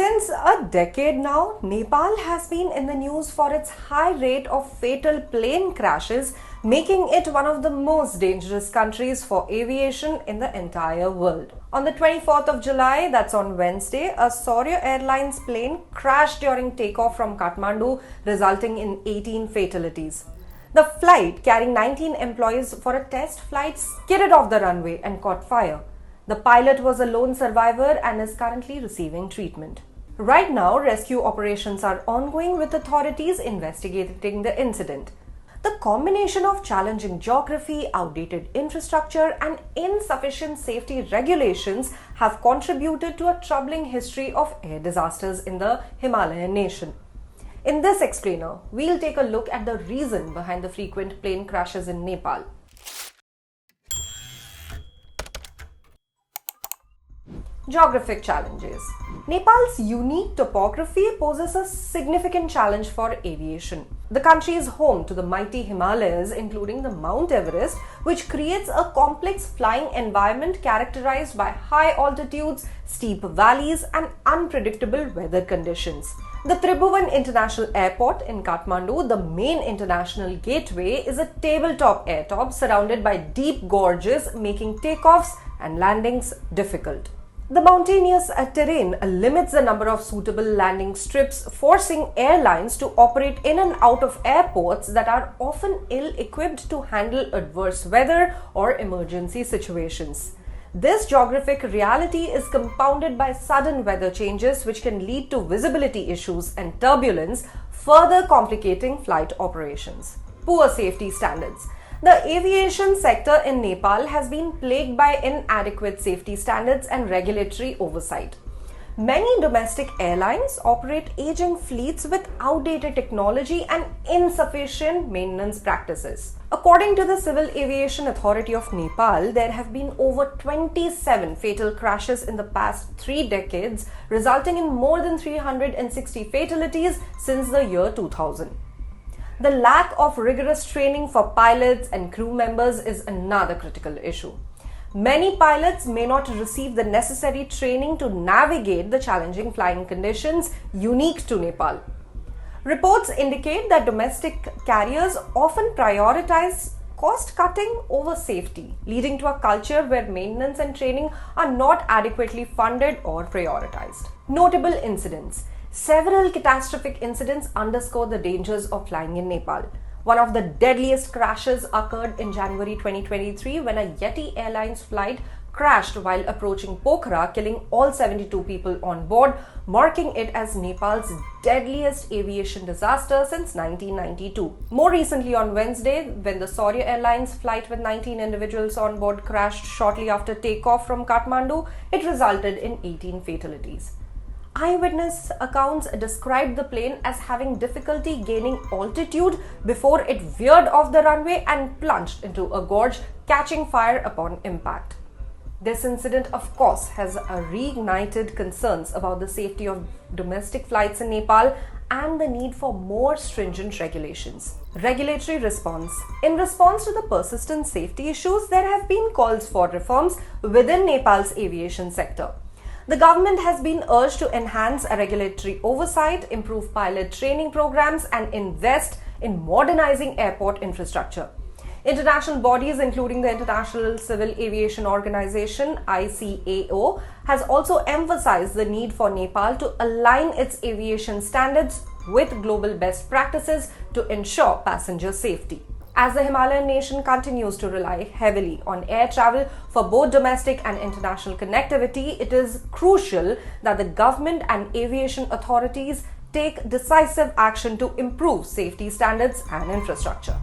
Since a decade now, Nepal has been in the news for its high rate of fatal plane crashes, making it one of the most dangerous countries for aviation in the entire world. On the 24th of July, that's on Wednesday, a Saurya Airlines plane crashed during takeoff from Kathmandu, resulting in 18 fatalities. The flight, carrying 19 employees for a test flight, skidded off the runway and caught fire. The pilot was a lone survivor and is currently receiving treatment. Right now, rescue operations are ongoing with authorities investigating the incident. The combination of challenging geography, outdated infrastructure, and insufficient safety regulations have contributed to a troubling history of air disasters in the Himalayan nation. In this explainer, we'll take a look at the reason behind the frequent plane crashes in Nepal. Geographic challenges. Nepal's unique topography poses a significant challenge for aviation. The country is home to the mighty Himalayas, including the Mount Everest, which creates a complex flying environment characterized by high altitudes, steep valleys, and unpredictable weather conditions. The Tribhuvan International Airport in Kathmandu, the main international gateway, is a tabletop airtop surrounded by deep gorges, making takeoffs and landings difficult. The mountainous terrain limits the number of suitable landing strips, forcing airlines to operate in and out of airports that are often ill-equipped to handle adverse weather or emergency situations. This geographic reality is compounded by sudden weather changes which can lead to visibility issues and turbulence, further complicating flight operations. Poor safety standards. The aviation sector in Nepal has been plagued by inadequate safety standards and regulatory oversight. Many domestic airlines operate aging fleets with outdated technology and insufficient maintenance practices. According to the Civil Aviation Authority of Nepal, there have been over 27 fatal crashes in the past 3 decades, resulting in more than 360 fatalities since the year 2000. The lack of rigorous training for pilots and crew members is another critical issue. Many pilots may not receive the necessary training to navigate the challenging flying conditions unique to Nepal. Reports indicate that domestic carriers often prioritize cost-cutting over safety, leading to a culture where maintenance and training are not adequately funded or prioritized. Notable incidents. Several catastrophic incidents underscore the dangers of flying in Nepal. One of the deadliest crashes occurred in January 2023 when a Yeti Airlines flight crashed while approaching Pokhara, killing all 72 people on board, marking it as Nepal's deadliest aviation disaster since 1992. More recently on Wednesday, when the Saurya Airlines flight with 19 individuals on board crashed shortly after takeoff from Kathmandu, it resulted in 18 fatalities. Eyewitness accounts described the plane as having difficulty gaining altitude before it veered off the runway and plunged into a gorge, catching fire upon impact. This incident, of course, has reignited concerns about the safety of domestic flights in Nepal and the need for more stringent regulations. Regulatory response. In response to the persistent safety issues, there have been calls for reforms within Nepal's aviation sector. The government has been urged to enhance regulatory oversight, improve pilot training programs, and invest in modernizing airport infrastructure. International bodies, including the International Civil Aviation Organization (ICAO), has also emphasized the need for Nepal to align its aviation standards with global best practices to ensure passenger safety. As the Himalayan nation continues to rely heavily on air travel for both domestic and international connectivity, it is crucial that the government and aviation authorities take decisive action to improve safety standards and infrastructure.